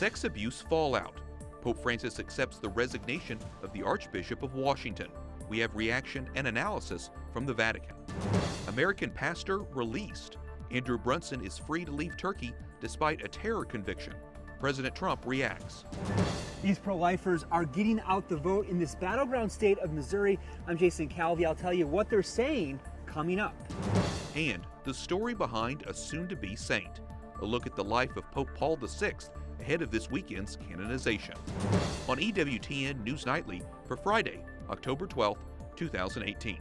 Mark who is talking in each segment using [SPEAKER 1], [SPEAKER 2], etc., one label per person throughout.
[SPEAKER 1] sex abuse fallout. Pope Francis accepts the resignation of the Archbishop of Washington. We have reaction and analysis from the Vatican. American pastor released. Andrew Brunson is free to leave Turkey despite a terror conviction. President Trump reacts.
[SPEAKER 2] These pro-lifers are getting out the vote in this battleground state of Missouri. I'm Jason-Calvi. I'll tell you what they're saying coming up.
[SPEAKER 1] And the story behind a soon-to-be saint. A look at the life of Pope Paul VI ahead of this weekend's canonization. On EWTN News Nightly for Friday, October 12th, 2018.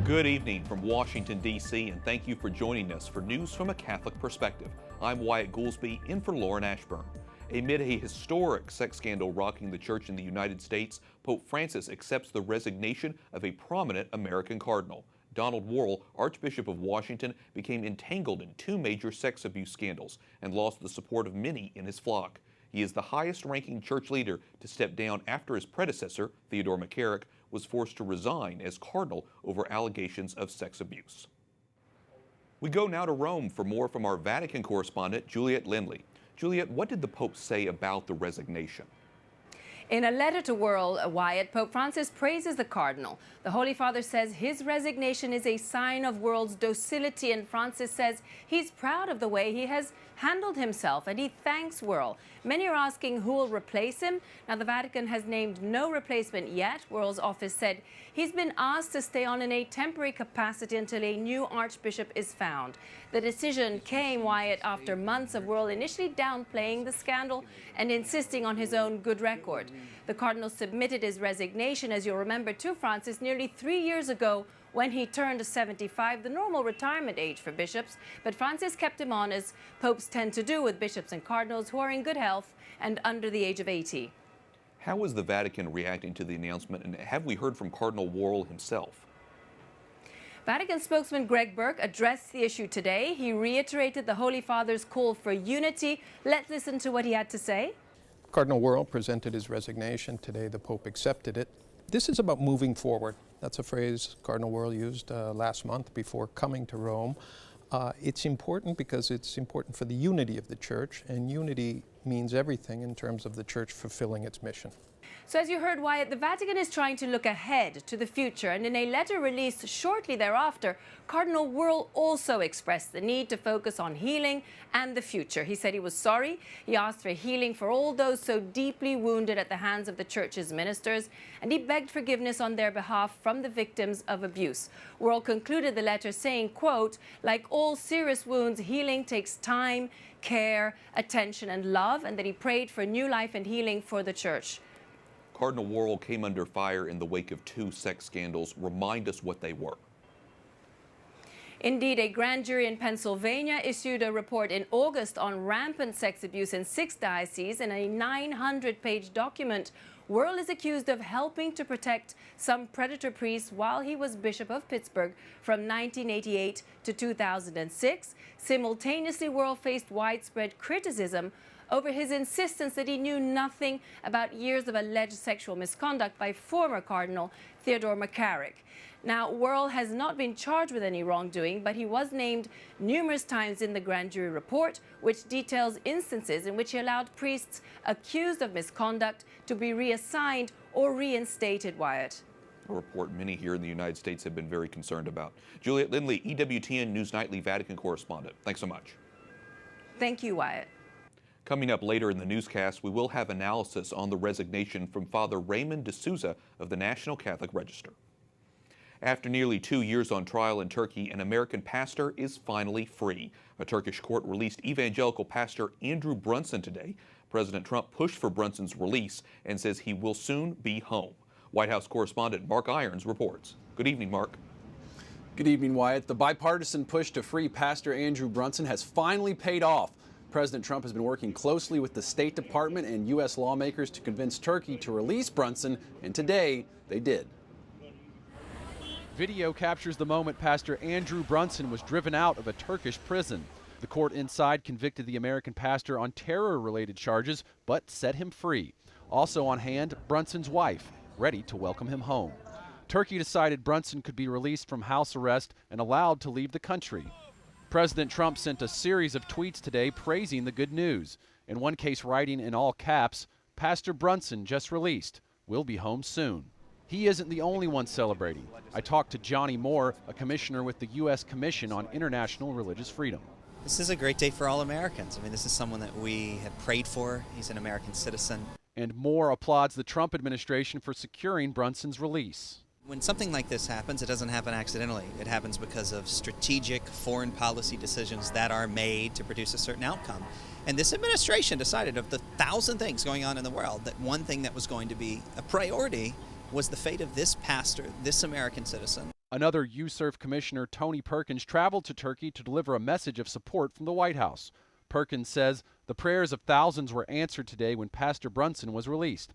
[SPEAKER 1] Good evening from Washington, D.C., and thank you for joining us for News from a Catholic Perspective. I'm Wyatt Goolsby, in for Lauren Ashburn. Amid a historic sex scandal rocking the Church in the United States, Pope Francis accepts the resignation of a prominent American cardinal. Donald Wuerl, Archbishop of Washington, became entangled in two major sex abuse scandals and lost the support of many in his flock. He is the highest-ranking church leader to step down after his predecessor, Theodore McCarrick, was forced to resign as cardinal over allegations of sex abuse. We go now to Rome for more from our Vatican correspondent, Juliet Lindley. Juliet, what did the Pope say about the resignation?
[SPEAKER 3] In a letter to Wuerl, Wyatt, Pope Francis praises the cardinal. The Holy Father says his resignation is a sign of Wuerl's docility, and Francis says he's proud of the way he has handled himself, and he thanks Wuerl. Many are asking who will replace him. Now, the Vatican has named no replacement yet. Wuerl's office said he's been asked to stay on in a temporary capacity until a new archbishop is found. The decision came, Wyatt, after months of Wuerl initially downplaying the scandal and insisting on his own good record. The cardinal submitted his resignation, as you'll remember, to Francis nearly 3 years ago when he turned 75, the normal retirement age for bishops. But Francis kept him on, as popes tend to do with bishops and cardinals who are in good health and under the age of 80.
[SPEAKER 1] How is the Vatican reacting to the announcement, and have we heard from Cardinal Wuerl himself?
[SPEAKER 3] Vatican spokesman Greg Burke addressed the issue today. He reiterated the Holy Father's call for unity. Let's listen to what he had to say.
[SPEAKER 4] Cardinal Wuerl presented his resignation today. The Pope accepted it. This is about moving forward. That's a phrase Cardinal Wuerl used last month before coming to Rome. It's important because it's important for the unity of the Church, and unity means everything in terms of the Church fulfilling its mission.
[SPEAKER 3] So as you heard, Wyatt, the Vatican is trying to look ahead to the future, and in a letter released shortly thereafter, Cardinal Wuerl also expressed the need to focus on healing and the future. He said he was sorry. He asked for healing for all those so deeply wounded at the hands of the Church's ministers, and he begged forgiveness on their behalf from the victims of abuse. Wuerl concluded the letter saying, quote, "Like all serious wounds, healing takes time, care, attention, and love," and that he prayed for new life and healing for the Church.
[SPEAKER 1] Cardinal Wuerl came under fire in the wake of two sex scandals. Remind us what they were.
[SPEAKER 3] Indeed, a grand jury in Pennsylvania issued a report in August on rampant sex abuse in 6 dioceses. In a 900-page document, Wuerl is accused of helping to protect some predator priests while he was Bishop of Pittsburgh from 1988 to 2006. Simultaneously, Wuerl faced widespread criticism over his insistence that he knew nothing about years of alleged sexual misconduct by former Cardinal Theodore McCarrick. Now, Wuerl has not been charged with any wrongdoing, but he was named numerous times in the grand jury report, which details instances in which he allowed priests accused of misconduct to be reassigned or reinstated, Wyatt.
[SPEAKER 1] A report many here in the United States have been very concerned about. Juliet Lindley, EWTN News Nightly Vatican correspondent. Thanks so much.
[SPEAKER 3] Thank you, Wyatt.
[SPEAKER 1] Coming up later in the newscast, we will have analysis on the resignation from Father Raymond D'Souza of the National Catholic Register. After nearly 2 years on trial in Turkey, an American pastor is finally free. A Turkish court released evangelical pastor Andrew Brunson today. President Trump pushed for Brunson's release and says he will soon be home. White House correspondent Mark Irons reports. Good evening, Mark.
[SPEAKER 5] Good evening, Wyatt. The bipartisan push to free Pastor Andrew Brunson has finally paid off. President Trump has been working closely with the State Department and U.S. lawmakers to convince Turkey to release Brunson, and today they did.
[SPEAKER 6] Video captures the moment Pastor Andrew Brunson was driven out of a Turkish prison. The court inside convicted the American pastor on terror-related charges, but set him free. Also on hand, Brunson's wife, ready to welcome him home. Turkey decided Brunson could be released from house arrest and allowed to leave the country. President Trump sent a series of tweets today praising the good news. In one case, writing in all caps, "Pastor Brunson just released. We'll be home soon." He isn't the only one celebrating. I talked to Johnny Moore, a commissioner with the U.S. Commission on International Religious Freedom.
[SPEAKER 7] This is a great day for all Americans. I mean, this is someone that we have prayed for. He's an American citizen.
[SPEAKER 6] And Moore applauds the Trump administration for securing Brunson's release.
[SPEAKER 7] When something like this happens, it doesn't happen accidentally. It happens because of strategic foreign policy decisions that are made to produce a certain outcome. And this administration decided, of the 1,000 things going on in the world, that one thing that was going to be a priority was the fate of this pastor, this American citizen.
[SPEAKER 6] Another USERF commissioner, Tony Perkins, traveled to Turkey to deliver a message of support from the White House. Perkins says the prayers of thousands were answered today when Pastor Brunson was released,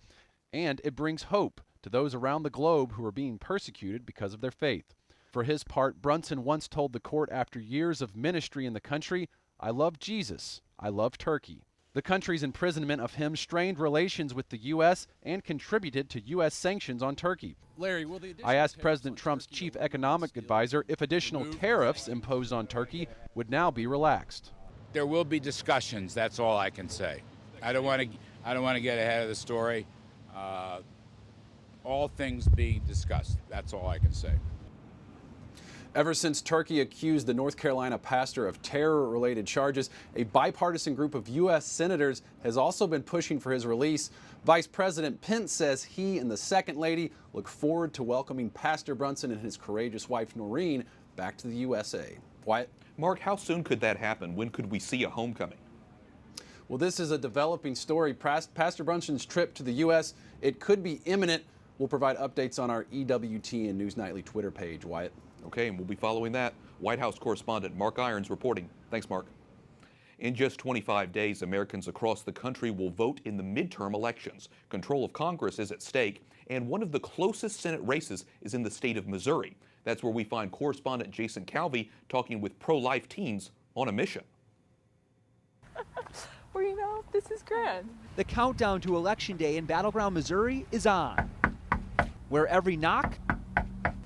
[SPEAKER 6] and it brings hope to those around the globe who are being persecuted because of their faith. For his part, Brunson once told the court after years of ministry in the country, "I love Jesus, I love Turkey." The country's imprisonment of him strained relations with the U.S. and contributed to U.S. sanctions on Turkey.
[SPEAKER 5] Larry,
[SPEAKER 6] I asked President Trump's chief economic advisor if additional tariffs imposed on Turkey would now be relaxed.
[SPEAKER 8] There will be discussions, that's all I can say. I don't want to get ahead of the story. All things being discussed, that's all I can say.
[SPEAKER 5] Ever since Turkey accused the North Carolina pastor of terror-related charges, a bipartisan group of U.S. senators has also been pushing for his release. Vice President Pence says he and the Second Lady look forward to welcoming Pastor Brunson and his courageous wife Noreen back to the USA. Wyatt?
[SPEAKER 1] Mark, how soon could that happen? When could we see a homecoming?
[SPEAKER 5] Well, this is a developing story. Pastor Brunson's trip to the U.S., it could be imminent. We'll provide updates on our EWTN News Nightly Twitter page. Wyatt?
[SPEAKER 1] Okay, and we'll be following that. White House correspondent Mark Irons reporting. Thanks, Mark. In just 25 days, Americans across the country will vote in the midterm elections. Control of Congress is at stake, and one of the closest Senate races is in the state of Missouri. That's where we find correspondent ytsync-en talking with pro-life teens on a mission.
[SPEAKER 9] Well, you know, this is grand.
[SPEAKER 2] The countdown to Election Day in Battleground, Missouri is on, where every knock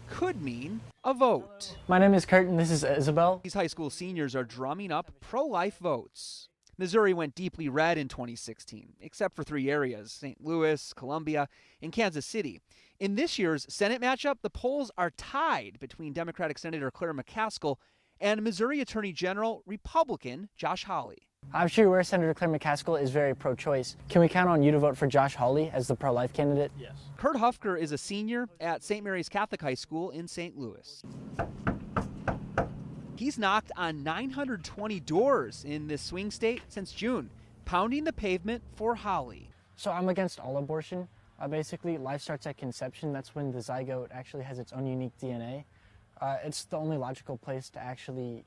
[SPEAKER 2] could mean a vote.
[SPEAKER 10] My name is Kurt and this is Isabel.
[SPEAKER 2] These high school seniors are drumming up pro-life votes. Missouri went deeply red in 2016, except for 3 areas: St. Louis, Columbia, and Kansas City. In this year's Senate matchup, the polls are tied between Democratic Senator Claire McCaskill and Missouri Attorney General Republican Josh Hawley.
[SPEAKER 10] I'm sure you're aware Senator Claire McCaskill is very pro-choice. Can we count on you to vote for Josh Hawley as the pro-life candidate?
[SPEAKER 2] Yes. Kurt Hufker is a senior at St. Mary's Catholic High School in St. Louis. He's knocked on 920 doors in this swing state since June, pounding the pavement for Hawley.
[SPEAKER 10] So I'm against all abortion. Basically, life starts at conception. That's when the zygote actually has its own unique DNA. It's the only logical place to actually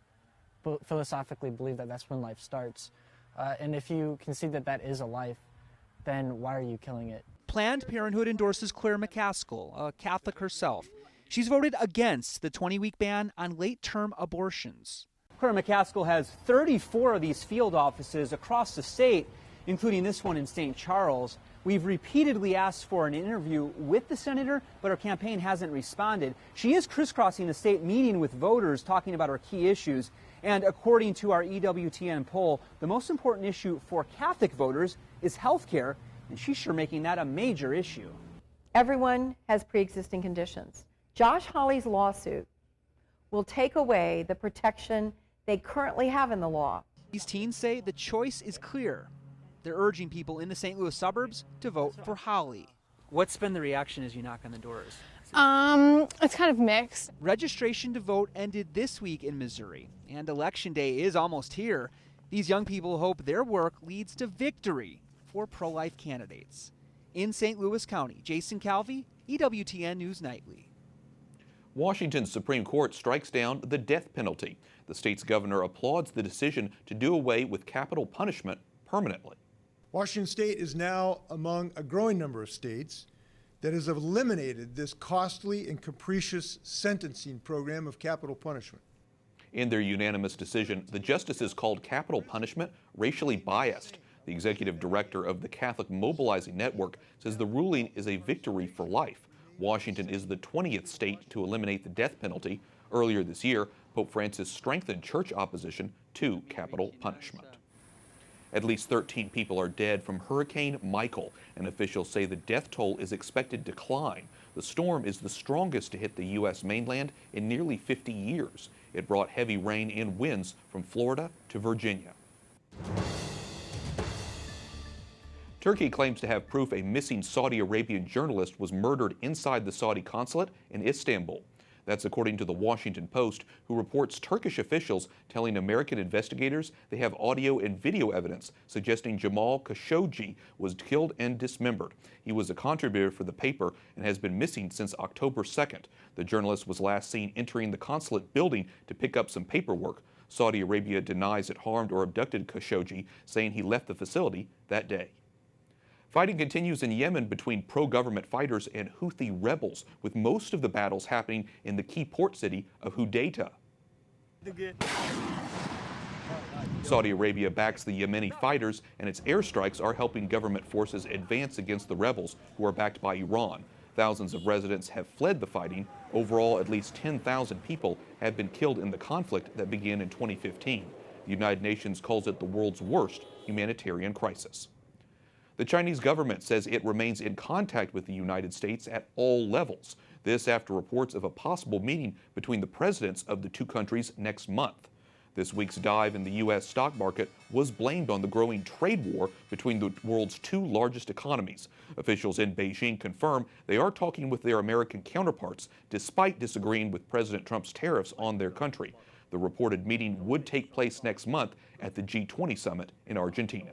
[SPEAKER 10] philosophically believe that that's when life starts. And if you concede that that is a life, then why are you killing it?
[SPEAKER 2] Planned Parenthood endorses Claire McCaskill, a Catholic herself. She's voted against the 20-week ban on late-term abortions. Claire McCaskill has 34 of these field offices across the state, including this one in St. Charles. We've repeatedly asked for an interview with the senator, but her campaign hasn't responded. She is crisscrossing the state, meeting with voters, talking about her key issues. And according to our EWTN poll, the most important issue for Catholic voters is health care, and she's sure making that a major issue.
[SPEAKER 9] Everyone has pre-existing conditions. Josh Hawley's lawsuit will take away the protection they currently have in the law.
[SPEAKER 2] These teens say the choice is clear. They're urging people in the St. Louis suburbs to vote for Hawley. What's been the reaction as you knock on the doors?
[SPEAKER 11] It's kind of mixed.
[SPEAKER 2] Registration to vote ended this week in Missouri, and Election Day is almost here. These young people hope their work leads to victory for pro-life candidates. In St. Louis County, ytsync-en, EWTN News Nightly.
[SPEAKER 1] Washington's Supreme Court strikes down the death penalty. The state's governor applauds the decision to do away with capital punishment permanently.
[SPEAKER 12] Washington State is now among a growing number of states that has eliminated this costly and capricious sentencing program of capital punishment.
[SPEAKER 1] In their unanimous decision, the justices called capital punishment racially biased. The executive director of the Catholic Mobilizing Network says the ruling is a victory for life. Washington is the 20th state to eliminate the death penalty. Earlier this year, Pope Francis strengthened church opposition to capital punishment. At least 13 people are dead from Hurricane Michael, and officials say the death toll is expected to climb. The storm is the strongest to hit the U.S. mainland in nearly 50 years. It brought heavy rain and winds from Florida to Virginia. Turkey claims to have proof a missing Saudi Arabian journalist was murdered inside the Saudi consulate in Istanbul. That's according to the Washington Post, who reports Turkish officials telling American investigators they have audio and video evidence suggesting Jamal Khashoggi was killed and dismembered. He was a contributor for the paper and has been missing since October 2nd. The journalist was last seen entering the consulate building to pick up some paperwork. Saudi Arabia denies it harmed or abducted Khashoggi, saying he left the facility that day. Fighting continues in Yemen between pro-government fighters and Houthi rebels, with most of the battles happening in the key port city of Hodeidah. Saudi Arabia backs the Yemeni fighters, and its airstrikes are helping government forces advance against the rebels, who are backed by Iran. Thousands of residents have fled the fighting. Overall, at least 10,000 people have been killed in the conflict that began in 2015. The United Nations calls it the world's worst humanitarian crisis. The Chinese government says it remains in contact with the United States at all levels. This after reports of a possible meeting between the presidents of the two countries next month. This week's dive in the U.S. stock market was blamed on the growing trade war between the world's two largest economies. Officials in Beijing confirm they are talking with their American counterparts despite disagreeing with President Trump's tariffs on their country. The reported meeting would take place next month at the G20 summit in Argentina.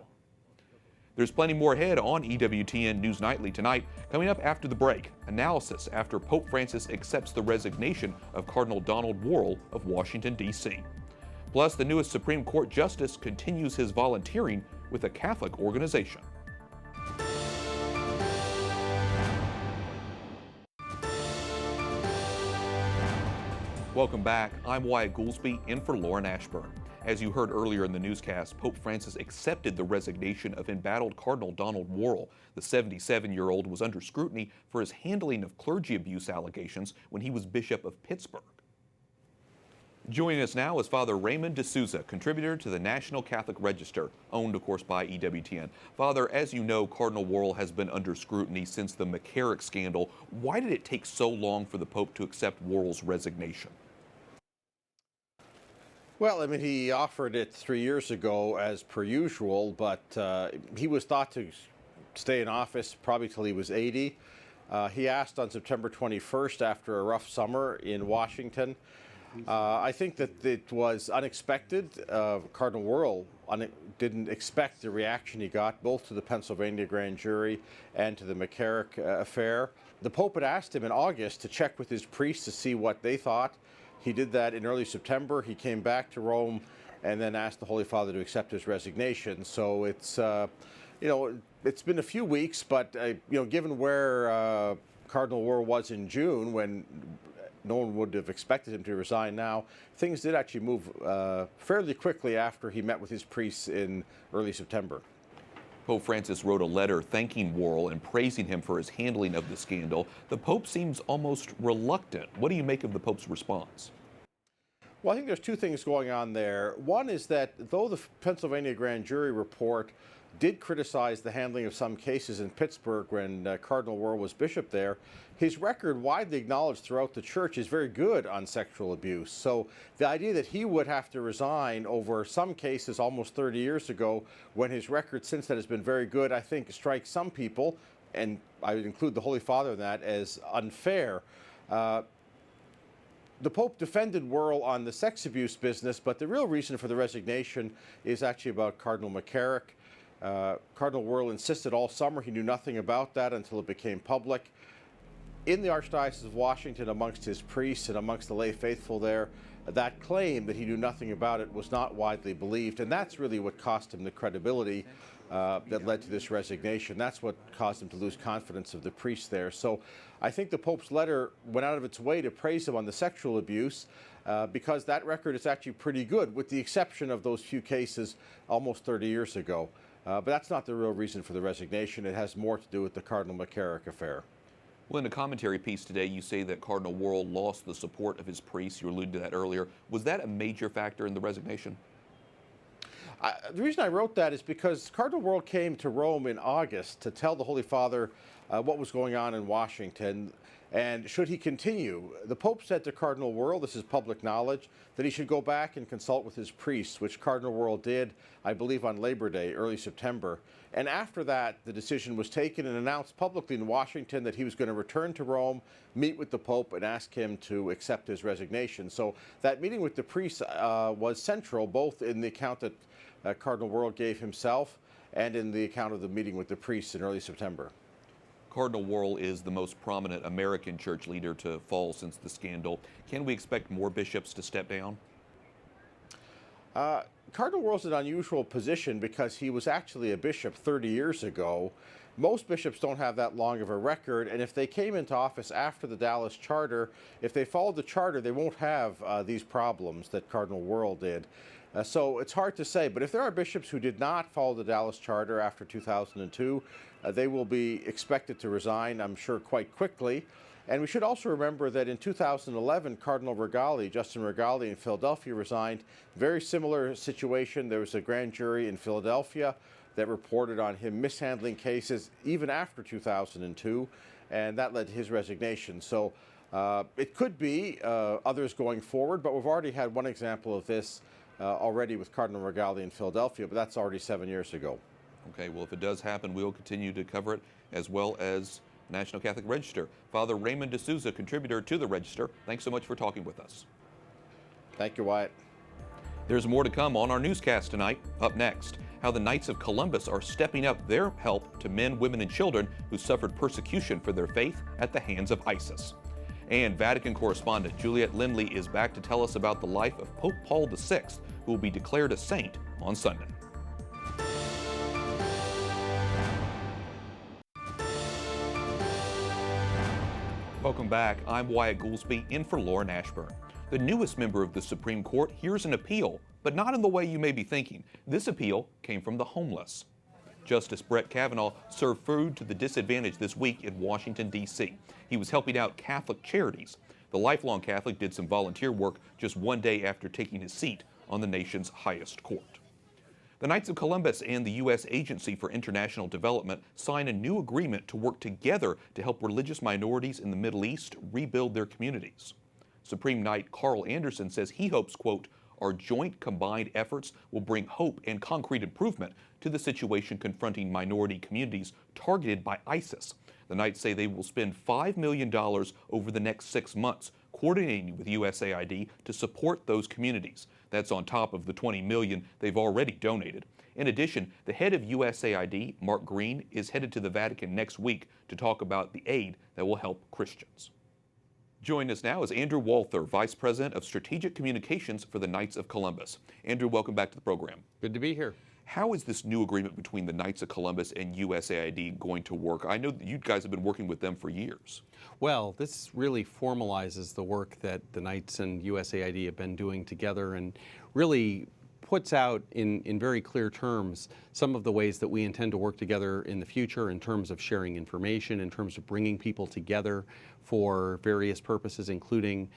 [SPEAKER 1] There's plenty more ahead on EWTN News Nightly tonight. Coming up after the break, analysis after Pope Francis accepts the resignation of Cardinal Donald Wuerl of Washington, D.C. Plus, the newest Supreme Court justice continues his volunteering with a Catholic organization. Welcome back. I'm Wyatt Goolsby, in for Lauren Ashburn. As you heard earlier in the newscast, Pope Francis accepted the resignation of embattled Cardinal Donald Wuerl. The 77-year-old was under scrutiny for his handling of clergy abuse allegations when he was Bishop of Pittsburgh. Joining us now is Father Raymond D'Souza, contributor to the National Catholic Register, owned, of course, by EWTN. Father, as you know, Cardinal Wuerl has been under scrutiny since the McCarrick scandal. Why did it take so long for the Pope to accept Wuerl's resignation?
[SPEAKER 13] Well, I mean, he offered it 3 years ago as per usual, but he was thought to stay in office probably till he was 80. He asked on September 21st after a rough summer in Washington. I think that it was unexpected. Cardinal Wuerl didn't expect the reaction he got, both to the Pennsylvania grand jury and to the McCarrick affair. The Pope had asked him in August to check with his priests to see what they thought. He did that in early September. He came back to Rome and then asked the Holy Father to accept his resignation. So it's, it's been a few weeks, but, given where Cardinal Wuerl was in June, when no one would have expected him to resign now, things did actually move fairly quickly after he met with his priests in early September.
[SPEAKER 1] Pope Francis wrote a letter thanking Wuerl and praising him for his handling of the scandal. The Pope seems almost reluctant. What do you make of the Pope's response?
[SPEAKER 13] Well, I think there's two things going on there. One is that though the Pennsylvania grand jury report did criticize the handling of some cases in Pittsburgh when Cardinal Wuerl was bishop there, his record, widely acknowledged throughout the church, is very good on sexual abuse. So the idea that he would have to resign over some cases almost 30 years ago, when his record since then has been very good, I think strikes some people, and I would include the Holy Father in that, as unfair. The Pope defended Wuerl on the sex abuse business, but the real reason for the resignation is actually about Cardinal McCarrick. Cardinal Wuerl insisted all summer he knew nothing about that until it became public. In the Archdiocese of Washington, amongst his priests and amongst the lay faithful there, that claim that he knew nothing about it was not widely believed, and that's really what cost him the credibility that led to this resignation. That's what caused him to lose confidence of the priests there. So I think the Pope's letter went out of its way to praise him on the sexual abuse because that record is actually pretty good, with the exception of those few cases almost 30 years ago. But that's not the real reason for the resignation. It has more to do with the Cardinal McCarrick affair.
[SPEAKER 1] Well, in a commentary piece today, you say that Cardinal Wuerl lost the support of his priests. You alluded to that earlier. Was that a major factor in the resignation?
[SPEAKER 13] The reason I wrote that is because Cardinal Wuerl came to Rome in August to tell the Holy Father what was going on in Washington, and should he continue. The Pope said to Cardinal Wuerl, this is public knowledge, that he should go back and consult with his priests, which Cardinal Wuerl did, I believe, on Labor Day, early September. And after that, the decision was taken and announced publicly in Washington that he was going to return to Rome, meet with the Pope, and ask him to accept his resignation. So that meeting with the priests was central, both in the account that Cardinal Wuerl gave himself and in the account of the meeting with the priests in early September.
[SPEAKER 1] Cardinal Wuerl is the most prominent American church leader to fall since the scandal. Can we expect more bishops to step down?
[SPEAKER 13] Cardinal Wuerl's an unusual position because he was actually a bishop 30 years ago. Most bishops don't have that long of a record, and if they came into office after the Dallas Charter, if they followed the Charter, they won't have these problems that Cardinal Wuerl did. So it's hard to say, but if there are bishops who did not follow the Dallas Charter after 2002, they will be expected to resign, I'm sure, quite quickly. And we should also remember that in 2011, Cardinal Regali, Justin Regali in Philadelphia, resigned. Very similar situation. There was a grand jury in Philadelphia that reported on him mishandling cases even after 2002, and that led to his resignation. So it could be others going forward, but we've already had one example of this already with Cardinal Regali in Philadelphia, but that's already 7 years ago.
[SPEAKER 1] Okay, well, if it does happen, we'll continue to cover it, as well as National Catholic Register. Father Raymond D'Souza, contributor to the Register, thanks so much for talking with us.
[SPEAKER 13] Thank you, Wyatt.
[SPEAKER 1] There's more to come on our newscast tonight. Up next, how the Knights of Columbus are stepping up their help to men, women, and children who suffered persecution for their faith at the hands of ISIS. And Vatican correspondent Juliet Lindley is back to tell us about the life of Pope Paul VI, who will be declared a saint on Sunday. Welcome back. I'm Wyatt Goolsby, in for Lauren Ashburn. The newest member of the Supreme Court hears an appeal, but not in the way you may be thinking. This appeal came from the homeless. Justice Brett Kavanaugh served food to the disadvantaged this week in Washington, D.C. He was helping out Catholic Charities. The lifelong Catholic did some volunteer work just one day after taking his seat on the nation's highest court. The Knights of Columbus and the U.S. Agency for International Development signed a new agreement to work together to help religious minorities in the Middle East rebuild their communities. Supreme Knight Carl Anderson says he hopes, quote, our joint combined efforts will bring hope and concrete improvement to the situation confronting minority communities targeted by ISIS. The Knights say they will spend $5 million over the next 6 months, coordinating with USAID to support those communities. That's on top of the $20 million they've already donated. In addition, the head of USAID, Mark Green, is headed to the Vatican next week to talk about the aid that will help Christians. Joining us now is Andrew Walther, Vice President of Strategic Communications for the Knights of Columbus. Andrew, welcome back to the program.
[SPEAKER 14] Good to be here.
[SPEAKER 1] How is this new agreement between the Knights of Columbus and USAID going to work? I know that you guys have been working with them for years.
[SPEAKER 14] Well, this really formalizes the work that the Knights and USAID have been doing together and really puts out in very clear terms some of the ways that we intend to work together in the future in terms of sharing information, in terms of bringing people together for various purposes, including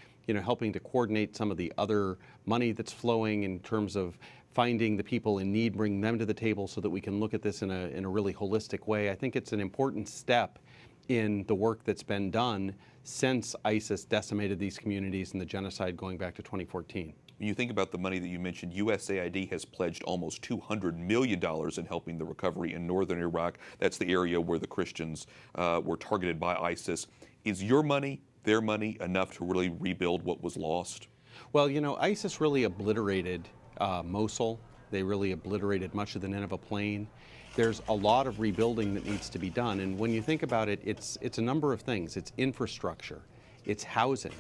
[SPEAKER 14] helping to coordinate some of the other money that's flowing in terms of finding the people in need, bringing them to the table so that we can look at this in a really holistic way. I think it's an important step in the work that's been done since ISIS decimated these communities and the genocide going back to 2014.
[SPEAKER 1] When you think about the money that you mentioned, USAID has pledged almost $200 million in helping the recovery in northern Iraq. That's the area where the Christians were targeted by ISIS. Is your money, their money, enough to really rebuild what was lost?
[SPEAKER 14] Well, ISIS really obliterated Mosul. They really obliterated much of the Nineveh Plain. There's a lot of rebuilding that needs to be done, and when you think about it, it's a number of things. It's infrastructure, it's housing,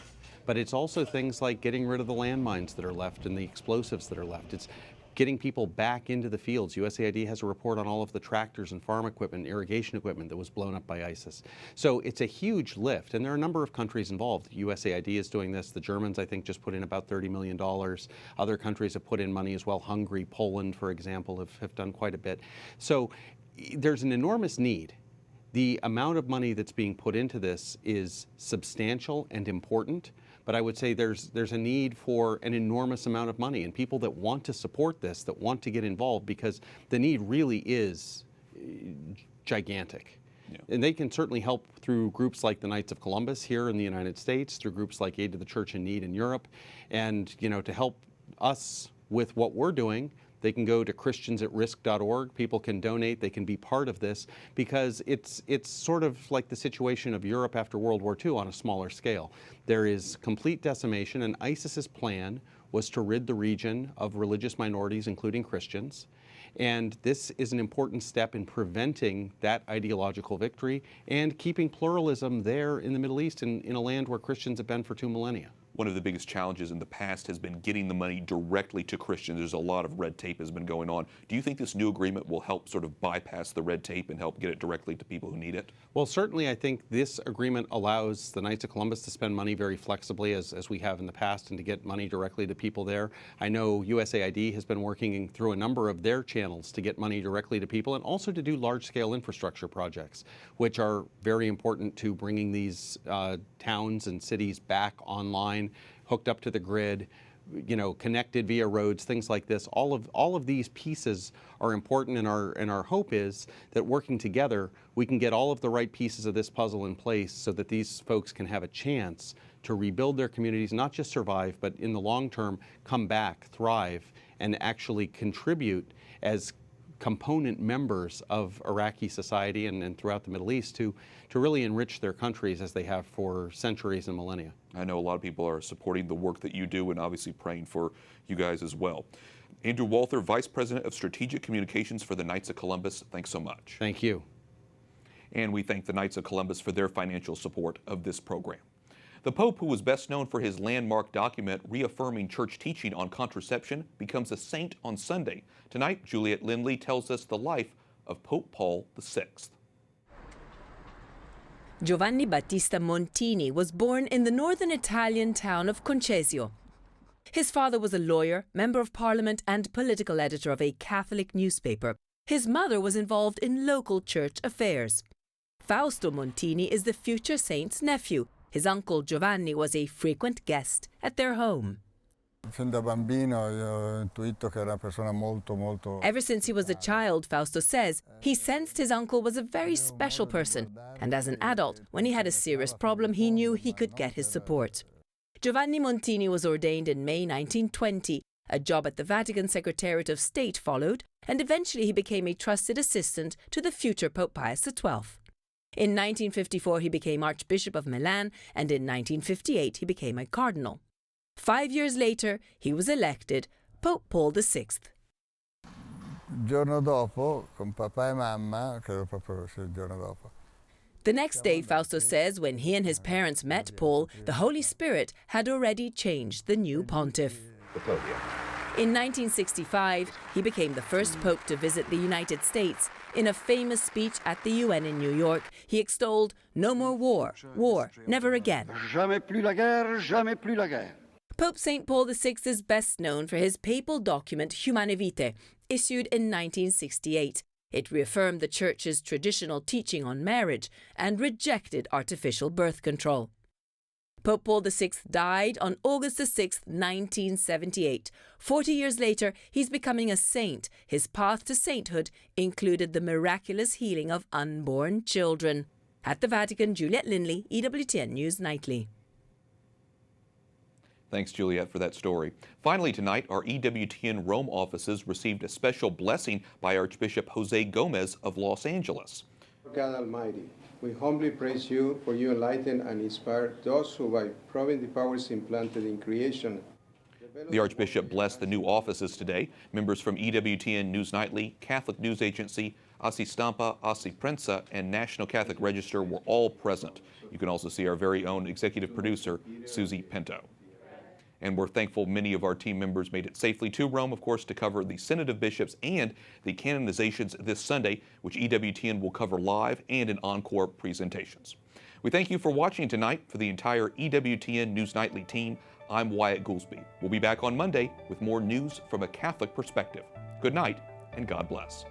[SPEAKER 14] but it's also things like getting rid of the landmines that are left and the explosives that are left. It's getting people back into the fields. USAID has a report on all of the tractors and farm equipment, irrigation equipment that was blown up by ISIS. So it's a huge lift, and there are a number of countries involved. USAID is doing this. The Germans, I think, just put in about $30 million. Other countries have put in money as well. Hungary, Poland, for example, have done quite a bit. So there's an enormous need. The amount of money that's being put into this is substantial and important, but I would say there's a need for an enormous amount of money and people that want to support this, that want to get involved, because the need really is gigantic. Yeah. And they can certainly help through groups like the Knights of Columbus here in the United States, through groups like Aid to the Church in Need in Europe, and to help us with what we're doing. They can go to christiansAtRisk.org. People can donate. They can be part of this, because it's sort of like the situation of Europe after World War II on a smaller scale. There is complete decimation, and ISIS's plan was to rid the region of religious minorities, including Christians. And this is an important step in preventing that ideological victory and keeping pluralism there in the Middle East, in a land where Christians have been for 2 millennia.
[SPEAKER 1] One of the biggest challenges in the past has been getting the money directly to Christians. There's a lot of red tape has been going on. Do you think this new agreement will help sort of bypass the red tape and help get it directly to people who need it?
[SPEAKER 14] Well, certainly I think this agreement allows the Knights of Columbus to spend money very flexibly, as we have in the past, and to get money directly to people there. I know USAID has been working through a number of their channels to get money directly to people, and also to do large-scale infrastructure projects, which are very important to bringing these towns and cities back online, hooked up to the grid, connected via roads, things like this. All of these pieces are important, and our hope is that working together, we can get all of the right pieces of this puzzle in place so that these folks can have a chance to rebuild their communities, not just survive, but in the long term, come back, thrive, and actually contribute as component members of Iraqi society and throughout the Middle East to really enrich their countries as they have for centuries and millennia.
[SPEAKER 1] I know a lot of people are supporting the work that you do and obviously praying for you guys as well. Andrew Walther, Vice President of Strategic Communications for the Knights of Columbus, thanks so much.
[SPEAKER 14] Thank you.
[SPEAKER 1] And we thank the Knights of Columbus for their financial support of this program. The Pope, who was best known for his landmark document reaffirming church teaching on contraception, becomes a saint on Sunday. Tonight, Juliet Lindley tells us the life of Pope Paul VI.
[SPEAKER 15] Giovanni Battista Montini was born in the northern Italian town of Concesio. His father was a lawyer, member of parliament, and political editor of a Catholic newspaper. His mother was involved in local church affairs. Fausto Montini is the future saint's nephew. His uncle Giovanni was a frequent guest at their home. Ever since he was a child, Fausto says, he sensed his uncle was a very special person, and as an adult, when he had a serious problem, he knew he could get his support. Giovanni Montini was ordained in May 1920. A job at the Vatican Secretariat of State followed, and eventually he became a trusted assistant to the future Pope Pius XII. In 1954, he became Archbishop of Milan, and in 1958, he became a cardinal. 5 years later, he was elected Pope Paul VI. The next day, Fausto says, when he and his parents met Paul, the Holy Spirit had already changed the new pontiff. In 1965, he became the first pope to visit the United States. In a famous speech at the UN in New York, he extolled, "No more war, war, never again." Jamais plus la guerre, jamais plus la guerre. Pope St. Paul VI is best known for his papal document Humane Vitae, issued in 1968. It reaffirmed the Church's traditional teaching on marriage and rejected artificial birth control. Pope Paul VI died on August 6, 1978. 40 years later, he's becoming a saint. His path to sainthood included the miraculous healing of unborn children. At the Vatican, Juliet Lindley, EWTN News Nightly.
[SPEAKER 1] Thanks, Juliet, for that story. Finally tonight, our EWTN Rome offices received a special blessing by Archbishop Jose Gomez of Los Angeles.
[SPEAKER 16] God Almighty, we humbly praise you for you enlighten and inspire those who, by probing the powers implanted in creation.
[SPEAKER 1] The Archbishop blessed the new offices today. Members from EWTN News Nightly, Catholic News Agency, Asi Stampa, Asi Prensa, and National Catholic Register were all present. You can also see our very own executive producer, Susie Pinto. And we're thankful many of our team members made it safely to Rome, of course, to cover the Synod of Bishops and the canonizations this Sunday, which EWTN will cover live and in encore presentations. We thank you for watching tonight. For the entire EWTN News Nightly team, I'm Wyatt Goolsbee. We'll be back on Monday with more news from a Catholic perspective. Good night, and God bless.